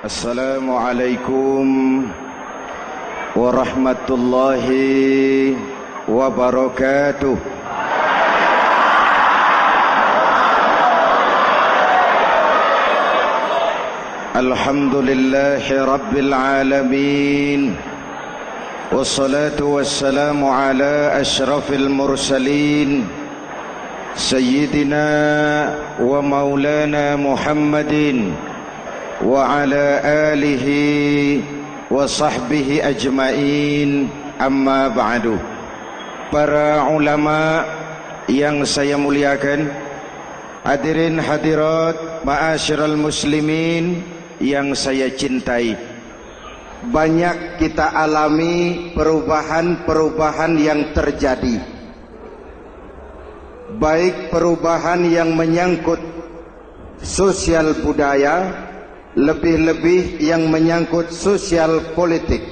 Assalamualaikum warahmatullahi wabarakatuh. Alhamdulillahi rabbil alamin. Wassalatu wassalamu ala asyrafil mursalin Sayyidina wa maulana Muhammadin wa ala alihi wa sahbihi ajmain, amma ba'du. Para ulama yang saya muliakan, hadirin hadirat ma'asyiral muslimin yang saya cintai, banyak kita alami perubahan-perubahan yang terjadi, baik perubahan yang menyangkut sosial budaya, lebih-lebih yang menyangkut sosial politik.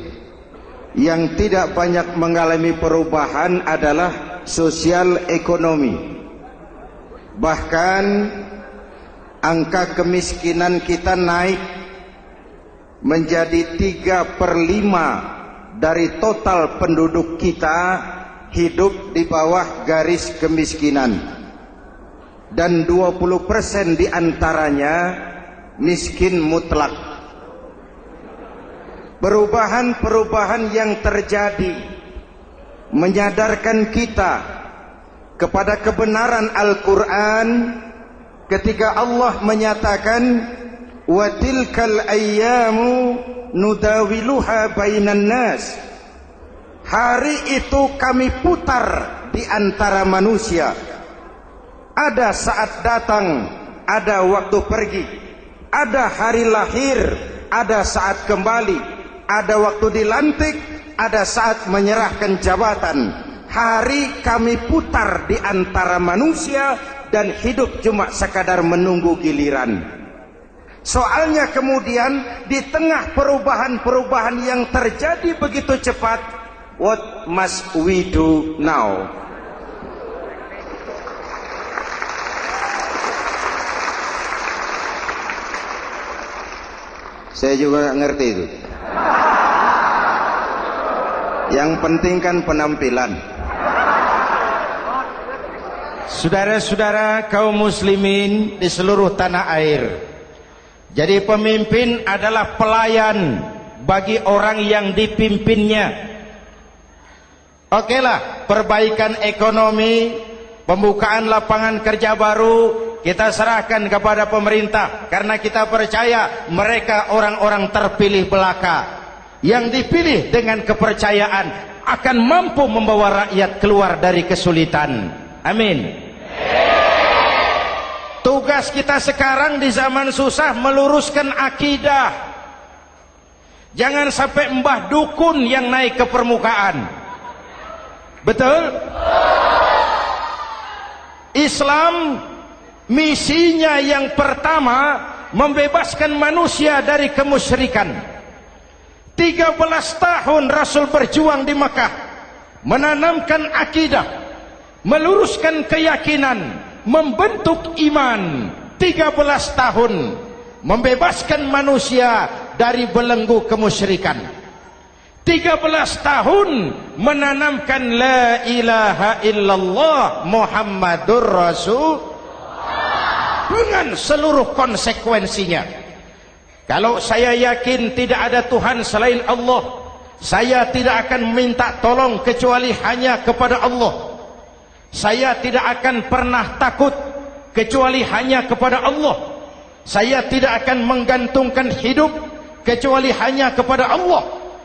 Yang tidak banyak mengalami perubahan adalah sosial ekonomi. Bahkan angka kemiskinan kita naik menjadi 3/5 dari total penduduk kita hidup di bawah garis kemiskinan, dan 20% diantaranya miskin mutlak. Perubahan-perubahan yang terjadi menyadarkan kita kepada kebenaran Al-Quran ketika Allah menyatakan wa tilkal ayyamu nudawiluha bainan nas. Hari itu kami putar di antara manusia. Ada saat datang, ada waktu pergi. Ada hari lahir, ada saat kembali. Ada waktu dilantik, ada saat menyerahkan jabatan. Hari kami putar di antara manusia dan hidup cuma sekadar menunggu giliran. Soalnya kemudian di tengah perubahan-perubahan yang terjadi begitu cepat, what must we do now? Saya juga nggak ngerti itu. Yang penting kan penampilan. Saudara-saudara kaum muslimin di seluruh tanah air, jadi pemimpin adalah pelayan bagi orang yang dipimpinnya. Okelah, perbaikan ekonomi, pembukaan lapangan kerja baru kita serahkan kepada pemerintah, karena kita percaya mereka orang-orang terpilih belaka yang dipilih dengan kepercayaan akan mampu membawa rakyat keluar dari kesulitan. Amin. Tugas kita sekarang di zaman susah meluruskan akidah. Jangan sampai mbah dukun yang naik ke permukaan. Betul? Islam misinya yang pertama membebaskan manusia dari kemusyrikan. 13 tahun Rasul berjuang di Mekah, menanamkan akidah, meluruskan keyakinan, membentuk iman. 13 tahun membebaskan manusia dari belenggu kemusyrikan. 13 tahun menanamkan la ilaha illallah Muhammadur Rasul dengan seluruh konsekuensinya. Kalau saya yakin tidak ada Tuhan selain Allah, saya tidak akan meminta tolong kecuali hanya kepada Allah. Saya tidak akan pernah takut kecuali hanya kepada Allah. Saya tidak akan menggantungkan hidup kecuali hanya kepada Allah.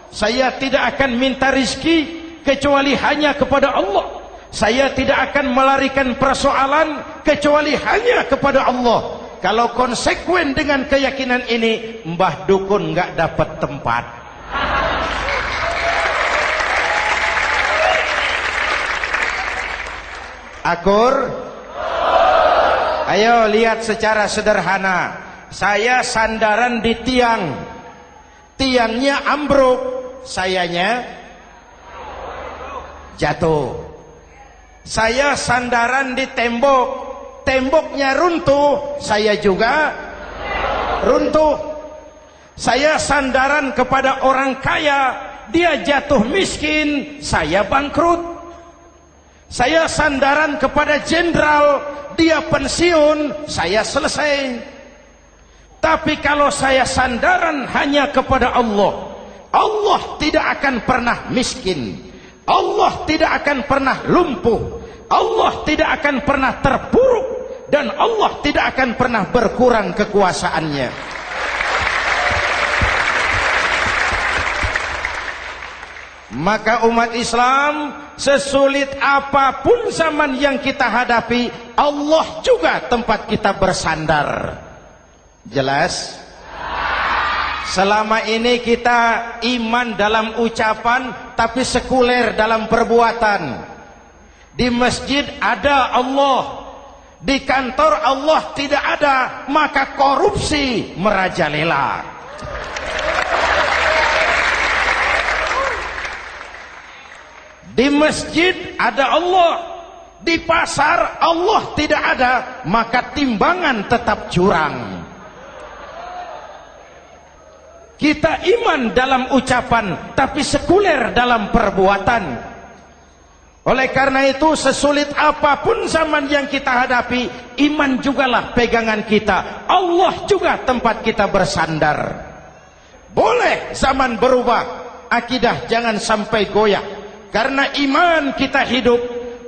Saya tidak akan minta rizki kecuali hanya kepada Allah. Saya tidak akan melarikan persoalan kecuali hanya kepada Allah. Kalau konsekuen dengan keyakinan ini, mbah dukun nggak dapat tempat. Akur? Ayo lihat secara sederhana. Saya sandaran di tiang, tiangnya ambruk, sayanya jatuh. Saya sandaran di tembok, temboknya runtuh, saya juga runtuh. Saya sandaran kepada orang kaya, dia jatuh miskin, saya bangkrut. Saya sandaran kepada jenderal, dia pensiun, saya selesai. Tapi kalau saya sandaran hanya kepada Allah, Allah tidak akan pernah miskin, Allah tidak akan pernah lumpuh, Allah tidak akan pernah terpuruk, dan Allah tidak akan pernah berkurang kekuasaannya. Maka umat Islam, sesulit apapun zaman yang kita hadapi, Allah juga tempat kita bersandar. Jelas? Selama ini kita iman dalam ucapan, tapi sekuler dalam perbuatan. Di masjid ada Allah, di kantor Allah tidak ada, maka korupsi merajalela. Di masjid ada Allah, di pasar Allah tidak ada, maka timbangan tetap curang. Kita iman dalam ucapan, tapi sekuler dalam perbuatan. Oleh karena itu, sesulit apapun zaman yang kita hadapi, iman jugalah pegangan kita, Allah juga tempat kita bersandar. Boleh zaman berubah, akidah jangan sampai goyah. Karena iman kita hidup,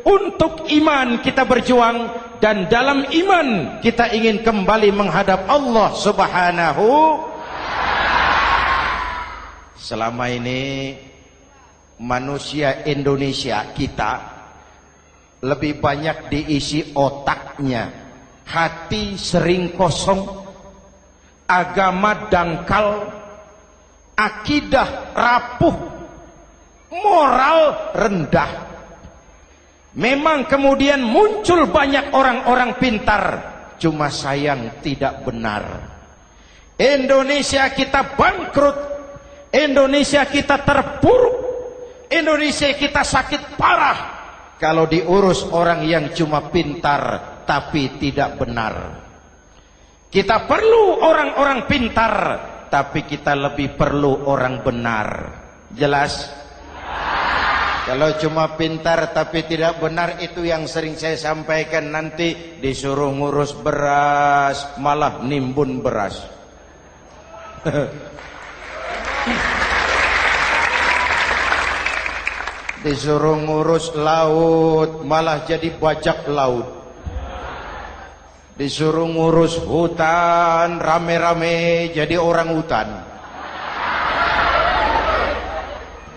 untuk iman kita berjuang, dan dalam iman kita ingin kembali menghadap Allah Subhanahu. Selama ini manusia Indonesia kita lebih banyak diisi otaknya, hati sering kosong, agama dangkal, akidah rapuh, moral rendah. Memang kemudian muncul banyak orang-orang pintar, cuma sayang tidak benar. Indonesia kita bangkrut, Indonesia kita terpuruk, Indonesia kita sakit parah kalau diurus orang yang cuma pintar tapi tidak benar. Kita perlu orang-orang pintar, tapi kita lebih perlu orang benar. Jelas? Kalau cuma pintar tapi tidak benar, itu yang sering saya sampaikan, nanti disuruh ngurus beras malah nimbun beras. Disuruh ngurus laut malah jadi bajak laut. Disuruh ngurus hutan rame-rame jadi orang hutan.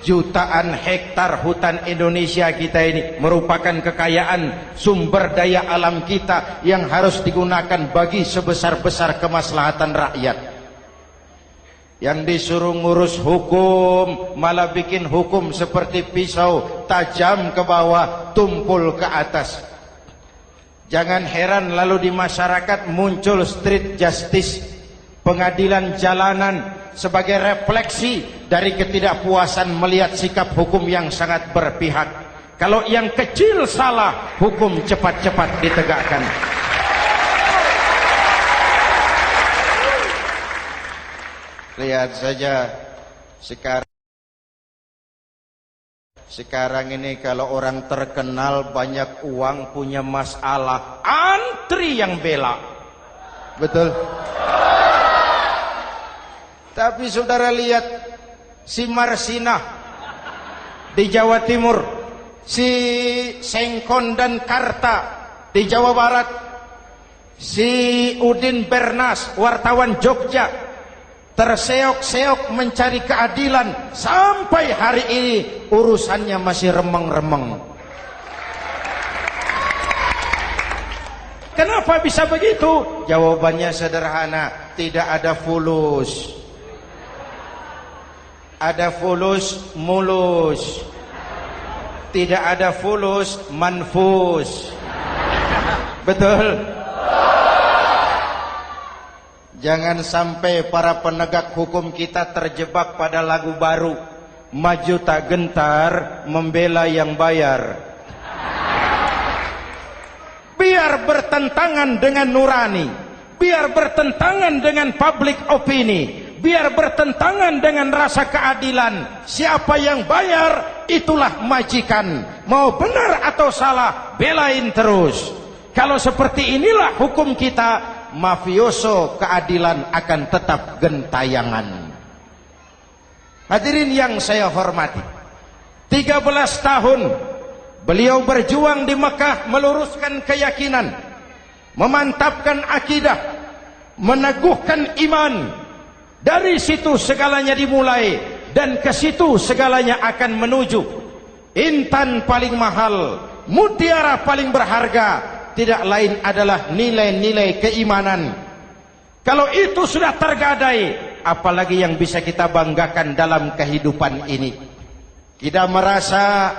Jutaan hektar hutan Indonesia kita ini merupakan kekayaan sumber daya alam kita yang harus digunakan bagi sebesar-besar kemaslahatan rakyat. Yang disuruh ngurus hukum malah bikin hukum seperti pisau, tajam ke bawah, tumpul ke atas. Jangan heran lalu di masyarakat muncul street justice, pengadilan jalanan, sebagai refleksi dari ketidakpuasan melihat sikap hukum yang sangat berpihak. Kalau yang kecil salah, hukum cepat-cepat ditegakkan. Lihat saja sekarang ini, kalau orang terkenal banyak uang, punya masalah, antri yang bela. Betul? Tapi saudara lihat si Marsinah di Jawa Timur, si Sengkon dan Karta di Jawa Barat, si Udin Bernas wartawan Jogja, terseok-seok mencari keadilan, sampai hari ini urusannya masih remeng-remeng. Kenapa bisa begitu? Jawabannya sederhana, tidak ada fulus. Ada fulus mulus, tidak ada fulus manfus. Betul? Jangan sampai para penegak hukum kita terjebak pada lagu baru, maju tak gentar membela yang bayar. Biar bertentangan dengan nurani, biar bertentangan dengan public opini, biar bertentangan dengan rasa keadilan. Siapa yang bayar, itulah majikan. Mau benar atau salah, belain terus. Kalau seperti inilah hukum kita, mafioso keadilan akan tetap gentayangan. Hadirin yang saya hormati, 13 tahun beliau berjuang di Mekah, meluruskan keyakinan, memantapkan akidah, meneguhkan iman. Dari situ segalanya dimulai, dan ke situ segalanya akan menuju. Intan paling mahal, mutiara paling berharga, tidak lain adalah nilai-nilai keimanan. Kalau itu sudah tergadai, apalagi yang bisa kita banggakan dalam kehidupan ini? Kita merasa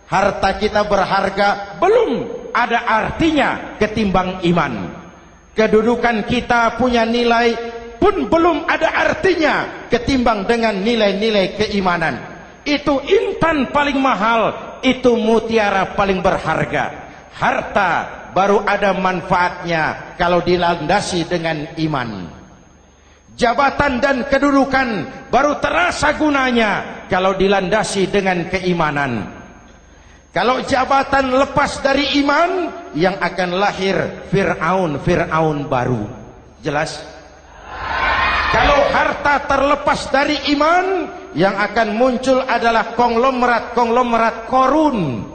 harta kita berharga, belum ada artinya ketimbang iman. Kedudukan kita punya nilai pun belum ada artinya ketimbang dengan nilai-nilai keimanan. Itu intan paling mahal, itu mutiara paling berharga. Harta baru ada manfaatnya kalau dilandasi dengan iman. Jabatan dan kedudukan baru terasa gunanya kalau dilandasi dengan keimanan. Kalau jabatan lepas dari iman, yang akan lahir Fir'aun baru. Jelas? Kalau harta terlepas dari iman, yang akan muncul adalah konglomerat Korun.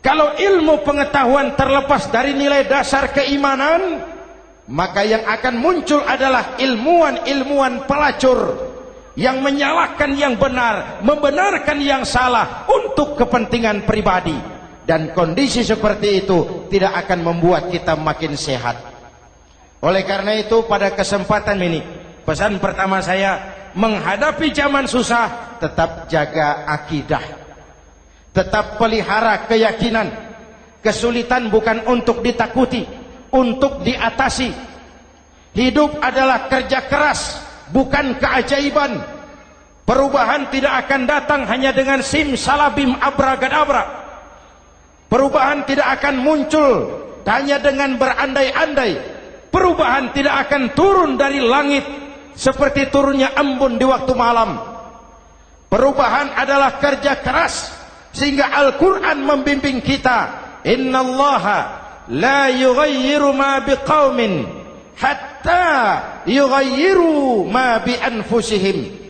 Kalau ilmu pengetahuan terlepas dari nilai dasar keimanan, maka yang akan muncul adalah ilmuwan pelacur yang menyalahkan yang benar, membenarkan yang salah untuk kepentingan pribadi. Dan kondisi seperti itu tidak akan membuat kita makin sehat. Oleh karena itu, pada kesempatan ini, pesan pertama saya, menghadapi zaman susah, tetap jaga akidah, tetap pelihara keyakinan. Kesulitan bukan untuk ditakuti, untuk diatasi. Hidup adalah kerja keras, bukan keajaiban. Perubahan tidak akan datang hanya dengan simsalabim abragadabra. Perubahan tidak akan muncul hanya dengan berandai-andai. Perubahan tidak akan turun dari langit seperti turunnya embun di waktu malam. Perubahan adalah kerja keras, sehingga Al-Quran membimbing kita, innallaha la yughayyiru ma biqaumin hatta yughayyiru ma bi anfusihim.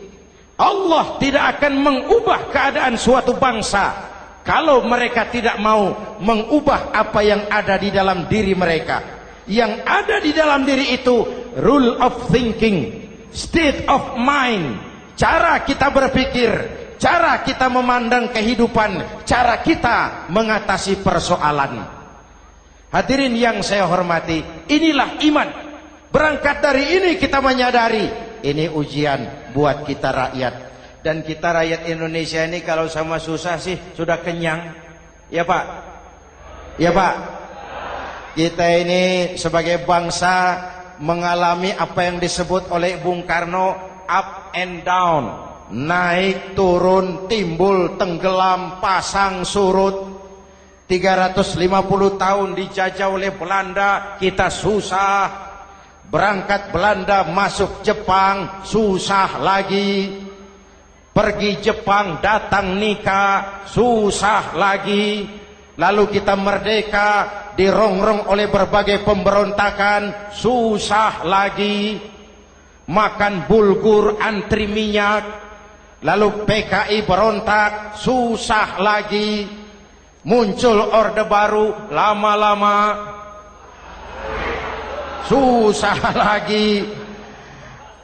Allah tidak akan mengubah keadaan suatu bangsa kalau mereka tidak mau mengubah apa yang ada di dalam diri mereka. Yang ada di dalam diri itu rule of thinking, state of mind, cara kita berpikir, cara kita memandang kehidupan, cara kita mengatasi persoalan. Hadirin yang saya hormati, inilah iman. Berangkat dari ini kita menyadari, ini ujian buat kita rakyat. Dan kita rakyat Indonesia ini kalau sama susah sih sudah kenyang. Ya Pak? Ya Pak? Kita ini sebagai bangsa mengalami apa yang disebut oleh Bung Karno up and down, naik turun, timbul tenggelam, pasang surut. 350 tahun dijajah oleh Belanda, kita susah. Berangkat Belanda masuk Jepang, susah lagi. Pergi Jepang, datang nikah, susah lagi. Lalu kita merdeka, dirongrong oleh berbagai pemberontakan, susah lagi. Makan bulgur, antri minyak. Lalu PKI berontak, susah lagi. Muncul Orde Baru, lama-lama susah lagi.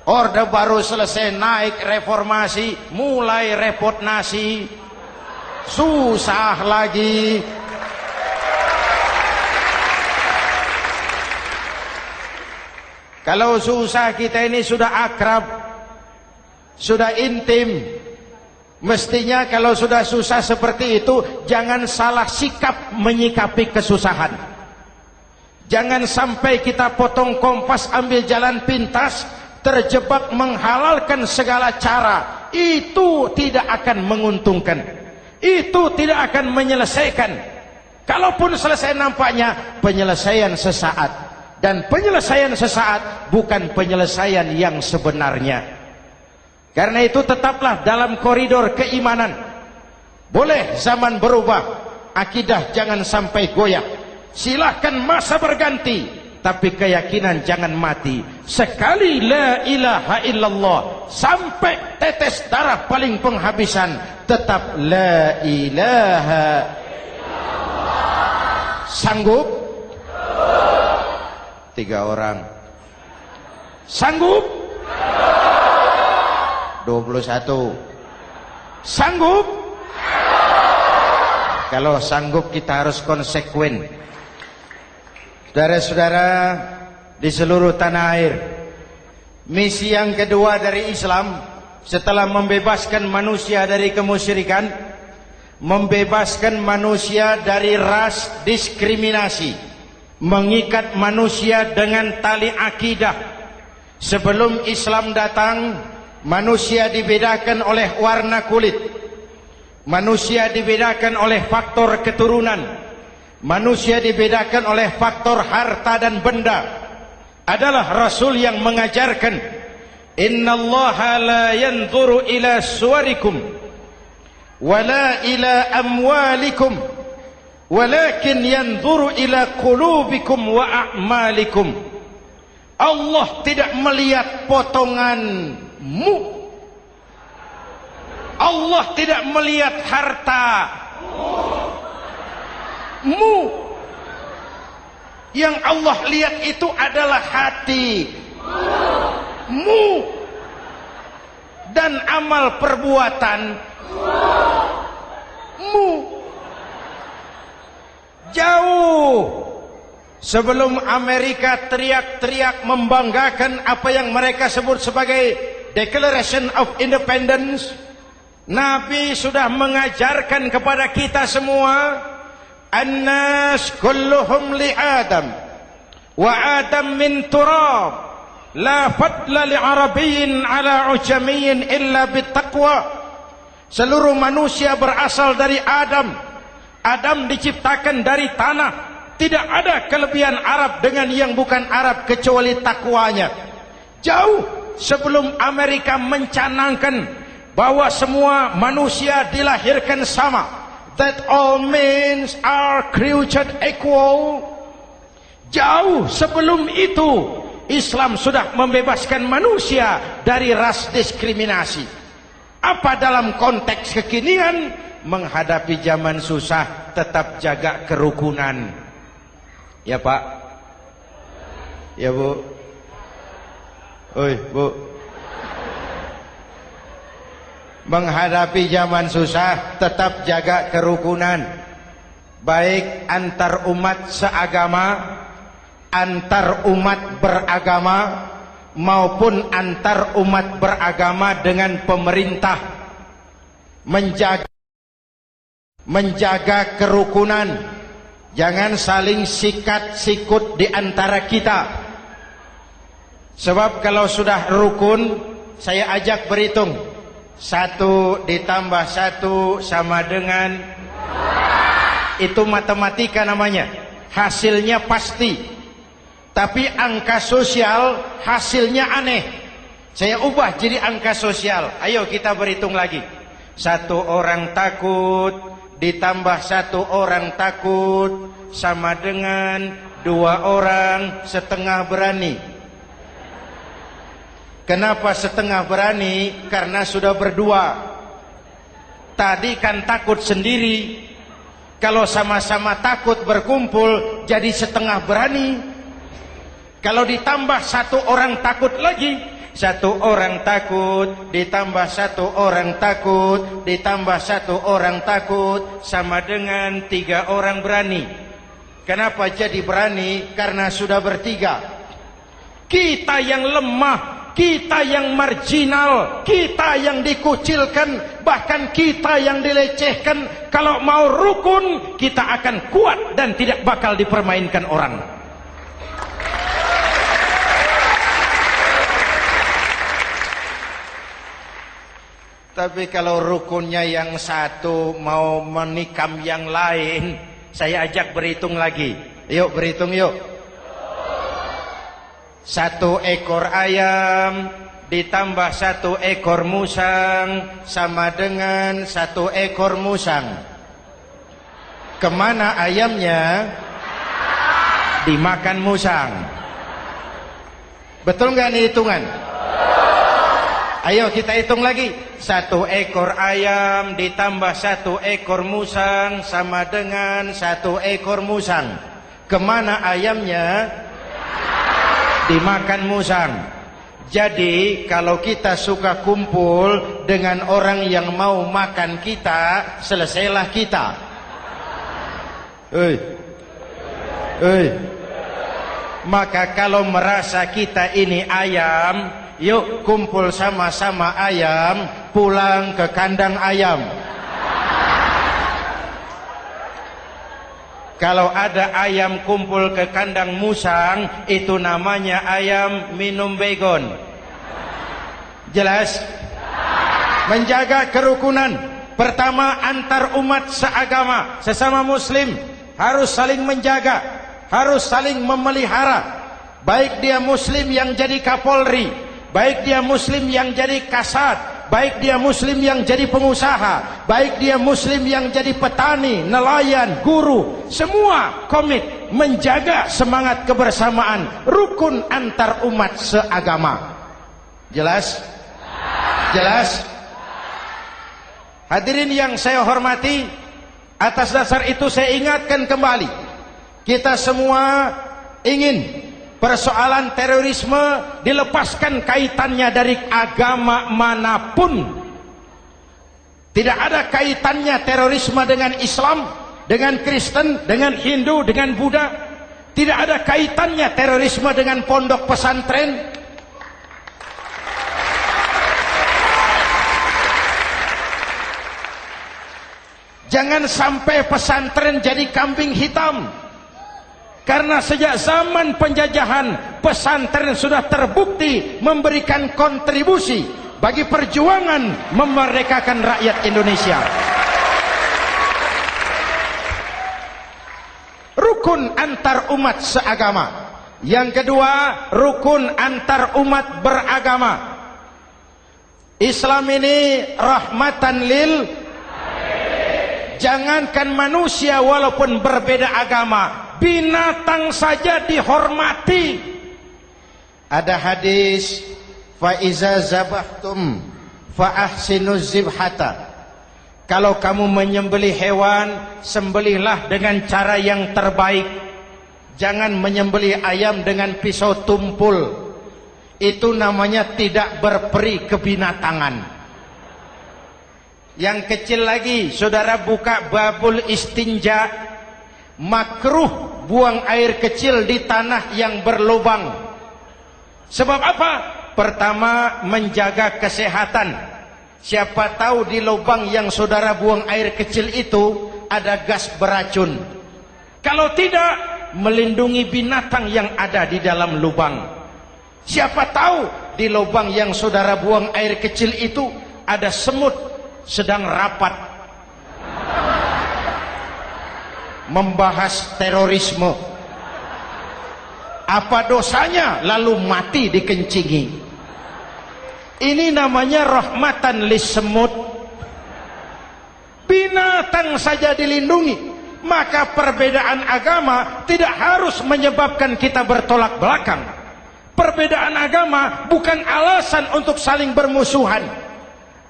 Orde Baru selesai, naik reformasi, mulai repot nasi, susah lagi. Kalau susah kita ini sudah akrab, sudah intim. Mestinya kalau sudah susah seperti itu, jangan salah sikap menyikapi kesusahan. Jangan sampai kita potong kompas, ambil jalan pintas, terjebak menghalalkan segala cara. Itu tidak akan menguntungkan. Itu tidak akan menyelesaikan. Kalaupun selesai nampaknya penyelesaian sesaat. Dan penyelesaian sesaat bukan penyelesaian yang sebenarnya. Karena itu tetaplah dalam koridor keimanan. Boleh zaman berubah, akidah jangan sampai goyah. Silahkan masa berganti, tapi keyakinan jangan mati. Sekali la ilaha illallah sampai tetes darah paling penghabisan, tetap la ilaha illallah. Sanggup? 3 orang. Sanggup? 21. Sanggup? Kalau sanggup kita harus konsekuen. Saudara-saudara di seluruh tanah air, misi yang kedua dari Islam setelah membebaskan manusia dari kemusyrikan, membebaskan manusia dari ras diskriminasi, mengikat manusia dengan tali akidah. Sebelum Islam datang, manusia dibedakan oleh warna kulit, manusia dibedakan oleh faktor keturunan, manusia dibedakan oleh faktor harta dan benda. Adalah Rasul yang mengajarkan, innallaha la yanzuru ila suwarikum wala ila amwalikum walakin yanzuru ila qulubikum wa a'malikum. Allah tidak melihat potonganmu, Allah tidak melihat hartamu. Yang Allah lihat itu adalah hatimu dan amal perbuatanmu. Jauh sebelum Amerika teriak-teriak membanggakan apa yang mereka sebut sebagai Declaration of Independence, Nabi sudah mengajarkan kepada kita semua, An-nas kulluhum li Adam wa Adam min turab la fadla li Arabiyyin ala ujamiyyin illa bittaqwa. Seluruh manusia berasal dari Adam. Adam diciptakan dari tanah. Tidak ada kelebihan Arab dengan yang bukan Arab kecuali takwanya. Jauh sebelum Amerika mencanangkan bahwa semua manusia dilahirkan sama, that all men are created equal. Jauh sebelum itu Islam sudah membebaskan manusia dari ras diskriminasi. Apa dalam konteks kekinian? Menghadapi zaman susah tetap jaga kerukunan. Ya Pak, ya Bu, oi Bu. Menghadapi zaman susah tetap jaga kerukunan, baik antar umat seagama, antar umat beragama, maupun antar umat beragama dengan pemerintah. Menjaga kerukunan. Jangan saling sikat sikut di antara kita. Sebab kalau sudah rukun, saya ajak berhitung. 1 ditambah 1 sama dengan, itu matematika namanya. Hasilnya pasti. Tapi angka sosial hasilnya aneh. Saya ubah jadi angka sosial. Ayo kita berhitung lagi. 1 orang takut ditambah 1 orang takut sama dengan 2 orang setengah berani. Kenapa setengah berani? Karena sudah berdua. Tadi kan takut sendiri. Kalau sama-sama takut berkumpul jadi setengah berani. Kalau ditambah 1 orang takut lagi, 1 orang takut ditambah 1 orang takut ditambah 1 orang takut sama dengan 3 orang berani. Kenapa jadi berani? Karena sudah bertiga. Kita yang lemah, kita yang marginal, kita yang dikucilkan, bahkan kita yang dilecehkan, kalau mau rukun kita akan kuat dan tidak bakal dipermainkan orang. Tapi kalau rukunnya yang satu mau menikam yang lain, saya ajak berhitung lagi. Yuk berhitung yuk. 1 ekor ayam ditambah 1 ekor musang sama dengan 1 ekor musang. Kemana ayamnya? Dimakan musang. Betul nggak nih hitungan? Ayo kita hitung lagi. 1 ekor ayam ditambah 1 ekor musang sama dengan 1 ekor musang. Kemana ayamnya? Dimakan musang. Jadi kalau kita suka kumpul dengan orang yang mau makan kita, selesailah kita. Maka kalau merasa kita ini ayam, yuk kumpul sama-sama ayam, pulang ke kandang ayam. Kalau ada ayam kumpul ke kandang musang, itu namanya ayam minum baygon. Jelas? Menjaga kerukunan. Pertama, antar umat seagama, sesama muslim harus saling menjaga, harus saling memelihara. Baik dia muslim yang jadi kapolri, baik dia muslim yang jadi kasat, baik dia muslim yang jadi pengusaha, baik dia muslim yang jadi petani, nelayan, guru, semua komit menjaga semangat kebersamaan, rukun antar umat seagama. Jelas? Jelas? Hadirin yang saya hormati, atas dasar itu saya ingatkan kembali, kita semua ingin persoalan terorisme dilepaskan kaitannya dari agama manapun. Tidak ada kaitannya terorisme dengan Islam, dengan Kristen, dengan Hindu, dengan Buddha. Tidak ada kaitannya terorisme dengan pondok pesantren. Jangan sampai pesantren jadi kambing hitam. Karena sejak zaman penjajahan, pesantren sudah terbukti memberikan kontribusi bagi perjuangan memerdekakan rakyat Indonesia. Rukun antar umat seagama. Yang kedua, rukun antar umat beragama. Islam ini rahmatan lil, jangankan manusia walaupun berbeda agama, binatang saja dihormati. Ada hadis, fa iza zabahtum fa ahsinuz zibhata. Kalau kamu menyembelih hewan, sembelihlah dengan cara yang terbaik. Jangan menyembelih ayam dengan pisau tumpul. Itu namanya tidak berperi kebinatangan. Yang kecil lagi, saudara buka babul istinja, makruh buang air kecil di tanah yang berlubang. Sebab apa? Pertama, menjaga kesehatan. Siapa tahu di lubang yang saudara buang air kecil itu ada gas beracun. Kalau tidak, melindungi binatang yang ada di dalam lubang. Siapa tahu di lubang yang saudara buang air kecil itu ada semut sedang rapat membahas terorisme. Apa dosanya lalu mati dikencingi? Ini namanya rahmatan lis semut. Binatang saja dilindungi. Maka perbedaan agama tidak harus menyebabkan kita bertolak belakang. Perbedaan agama bukan alasan untuk saling bermusuhan.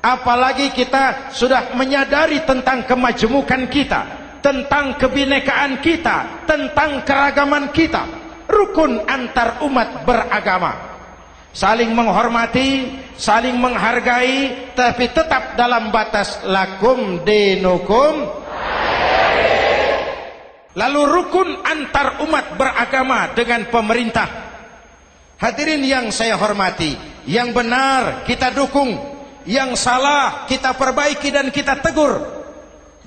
Apalagi kita sudah menyadari tentang kemajemukan kita, tentang kebinekaan kita, tentang keragaman kita. Rukun antar umat beragama. Saling menghormati, saling menghargai, tapi tetap dalam batas lakum dinukum. Lalu rukun antar umat beragama dengan pemerintah. Hadirin yang saya hormati, yang benar kita dukung, yang salah kita perbaiki dan kita tegur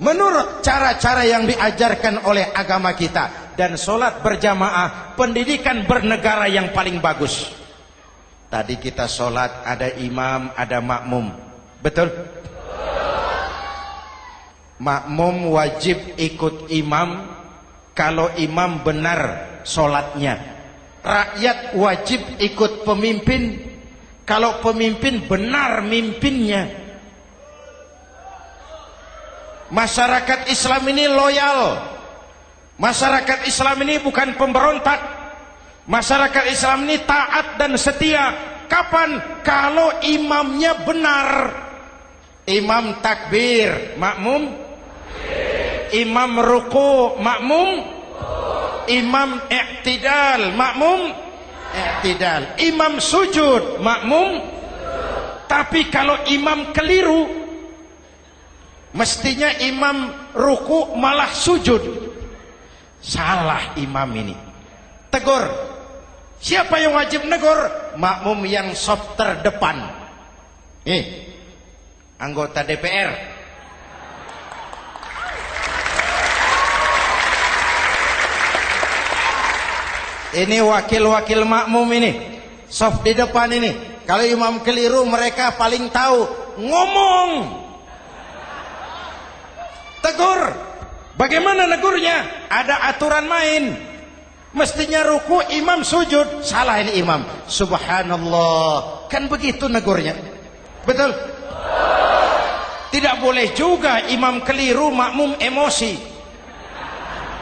menurut cara-cara yang diajarkan oleh agama kita. Dan sholat berjamaah, pendidikan bernegara yang paling bagus. Tadi kita sholat ada imam, ada makmum, betul? Makmum wajib ikut imam kalau imam benar sholatnya. Rakyat wajib ikut pemimpin kalau pemimpin benar mimpinnya. Masyarakat Islam ini loyal. Masyarakat Islam ini bukan pemberontak. Masyarakat Islam ini taat dan setia. Kapan? Kalau imamnya benar. Imam takbir, makmum. Imam ruku, makmum. Imam i'tidal, makmum. I'tidal. Imam sujud, makmum. Tapi kalau imam keliru, mestinya imam ruku malah sujud. Salah imam ini. Tegur. Siapa yang wajib negur? Makmum yang saf terdepan. Anggota DPR. Ini wakil-wakil makmum ini, saf di depan ini. Kalau imam keliru, mereka paling tahu. Ngomong. Tegur. Bagaimana negurnya? Ada aturan main. Mestinya ruku, imam sujud. Salah ini imam. Subhanallah. Kan begitu negurnya. Betul? Tidak boleh juga imam keliru, makmum emosi.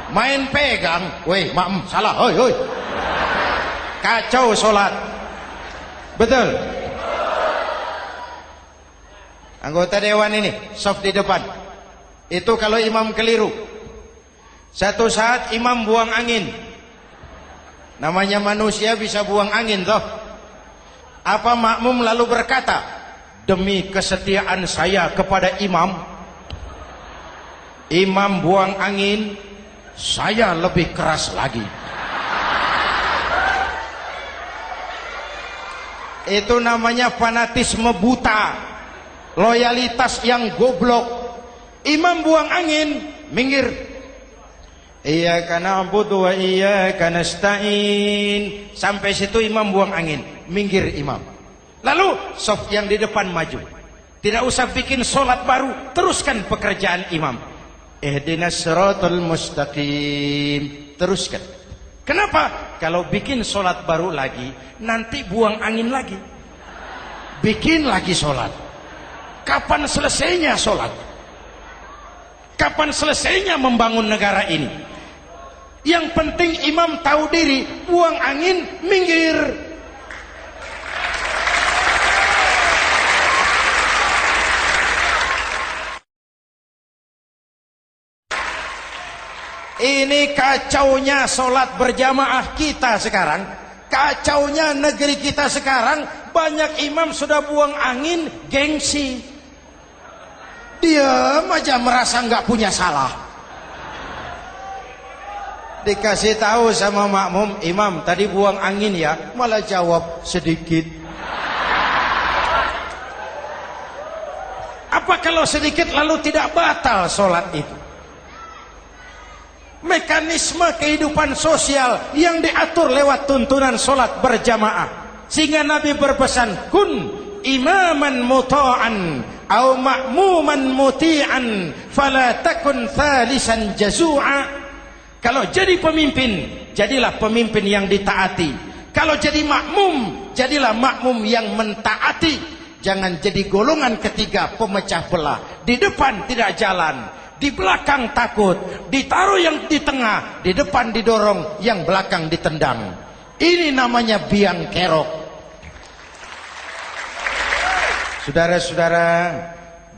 Main pegang. Weh, makmum salah. Hoi, hoi. Kacau solat. Betul? Anggota dewan ini, saf di depan. Itu kalau imam keliru. Satu saat imam buang angin. Namanya manusia bisa buang angin toh. Apa makmum lalu berkata, demi kesetiaan saya kepada imam, imam buang angin, saya lebih keras lagi. Itu namanya fanatisme buta, loyalitas yang goblok. Imam buang angin, minggir. Iyyaka na'budu wa iyyaka nasta'in. Sampai situ imam buang angin, minggir imam. Lalu saf yang di depan maju. Tidak usah bikin solat baru, teruskan pekerjaan imam. Ihdinas siratal mustaqim. Teruskan. Kenapa? Kalau bikin solat baru lagi, nanti buang angin lagi. Bikin lagi solat. Kapan selesainya solat? Kapan selesainya membangun negara ini? Yang penting imam tahu diri, buang angin, minggir. Ini kacaunya solat berjamaah kita sekarang. Kacaunya negeri kita sekarang. Banyak imam sudah buang angin, gengsi. Dia aja merasa nggak punya salah. Dikasih tahu sama makmum, imam tadi buang angin ya, malah jawab sedikit. Apa kalau sedikit lalu tidak batal solat itu? Mekanisme kehidupan sosial yang diatur lewat tuntunan solat berjamaah. Sehingga Nabi berpesan, kun imaman muta'an au ma'muman muti'an fala takun thalisan jazu'a. Kalau jadi pemimpin, jadilah pemimpin yang ditaati. Kalau jadi makmum, jadilah makmum yang mentaati. Jangan jadi golongan ketiga pemecah belah. Di depan tidak jalan, di belakang takut, ditaruh yang di tengah, di depan didorong, yang belakang ditendang. Ini namanya biang kerok. Saudara-saudara,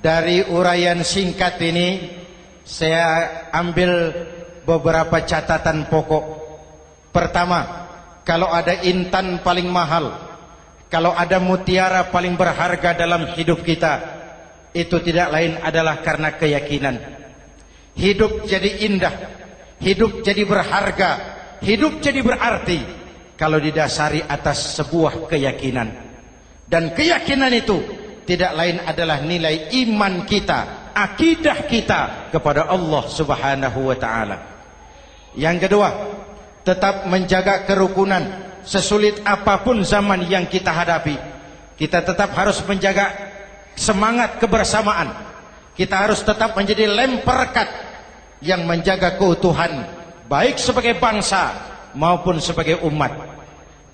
dari uraian singkat ini saya ambil beberapa catatan pokok. Pertama, kalau ada intan paling mahal, kalau ada mutiara paling berharga dalam hidup kita, itu tidak lain adalah karena keyakinan. Hidup jadi indah, hidup jadi berharga, hidup jadi berarti kalau didasari atas sebuah keyakinan. Dan keyakinan itu tidak lain adalah nilai iman kita, akidah kita kepada Allah Subhanahu wa ta'ala. Yang kedua, tetap menjaga kerukunan. Sesulit apapun zaman yang kita hadapi, kita tetap harus menjaga semangat kebersamaan. Kita harus tetap menjadi lem perekat yang menjaga keutuhan, baik sebagai bangsa maupun sebagai umat.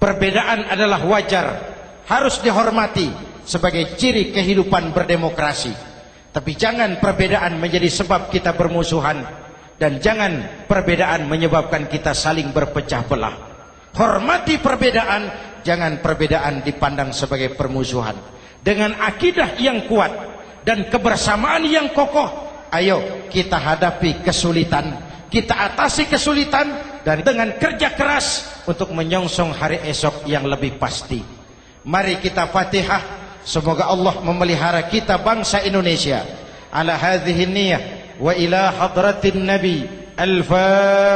Perbedaan adalah wajar, harus dihormati sebagai ciri kehidupan berdemokrasi. Tapi jangan perbedaan menjadi sebab kita bermusuhan, dan jangan perbedaan menyebabkan kita saling berpecah belah. Hormati perbedaan, jangan perbedaan dipandang sebagai permusuhan. Dengan akidah yang kuat dan kebersamaan yang kokoh, ayo kita hadapi kesulitan, kita atasi kesulitan, dan dengan kerja keras untuk menyongsong hari esok yang lebih pasti. Mari kita Fatihah. Semoga Allah memelihara kita bangsa Indonesia. Ala hadhihi niyah wa ila hadratin Nabi. Al-Fatihah.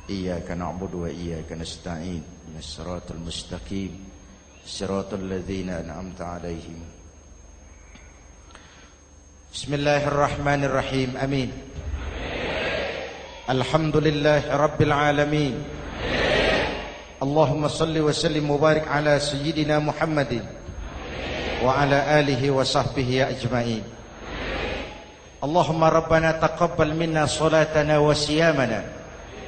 Iyyaka na'budu wa iyyaka nasta'in. Ihdinas siratal mustaqim. Siratal ladzina an'amta 'alaihim. Bismillahirrahmanirrahim. Amin. Alhamdulillah Rabbil Alamin. Allahumma salli wa sallim mubarak ala Sayyidina Muhammadin wa ala alihi wa sahbihi ajma'in. Allahumma Rabbana taqabbal minna salatana wa siyamana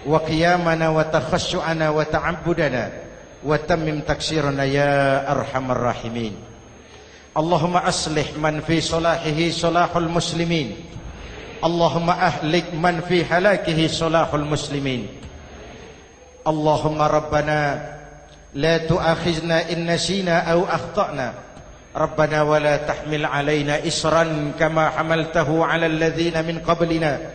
wa qiyamana wa takhashu'ana wa ta'abbudana wa tammim taksirana ya arhamar rahimin. Allahumma aslih man fi salahihi salahul muslimin. Allahumma ahlik man fi halakihi salahul muslimin. Allahumma Rabbana la tu'akhizna in nasina aw akhtana. Rabbana wa la tahmil alaina isran kama hamaltahu ala alladhina min qablina.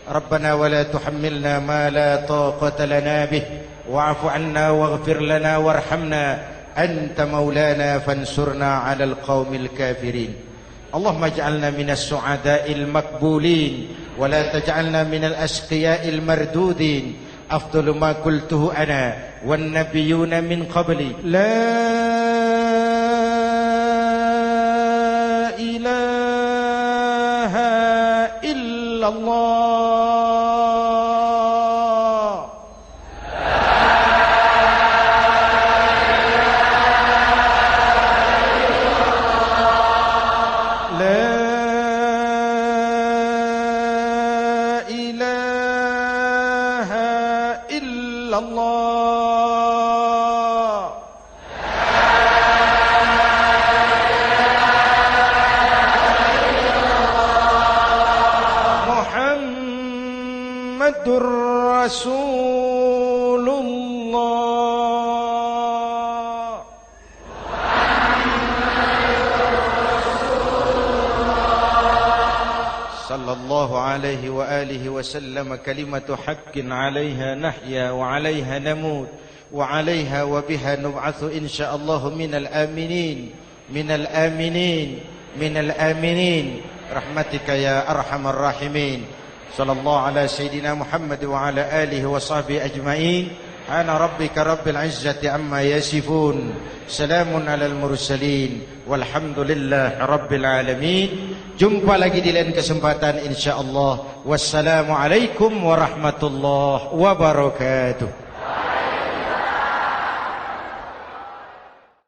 Rabbana wa la tuhammilna ma la taqata lana bih wa'fu 'anna waghfir lana warhamna anta maulana fansurna 'alal qaumil kafirin. Allahumma ij'alna minas su'ada'il makbulin wa la taj'alna minal ashqiya'il mardudin. Afdalu ma qultuhu ana wan nabiyyuna min qabli. La ilaha illallah. Rasulullah. Sallallahu alaihi wa alihi wa sallam. Kalimatu haqqin 'alaiha nahya wa 'alaiha namut wa 'alaiha wa biha nub'atsu insyaallah minal aminin minal aminin minal aminin rahmatika ya arhamar rahimin. Sallallahu ala Sayyidina Muhammad wa ala alihi wa sahbihi ajma'in. Ana rabbika rabbil izzati amma yasifun. Salamun alal mursalin. Walhamdulillah rabbil alamin. Jumpa lagi di lain kesempatan insyaallah. Wassalamualaikum warahmatullahi wabarakatuh.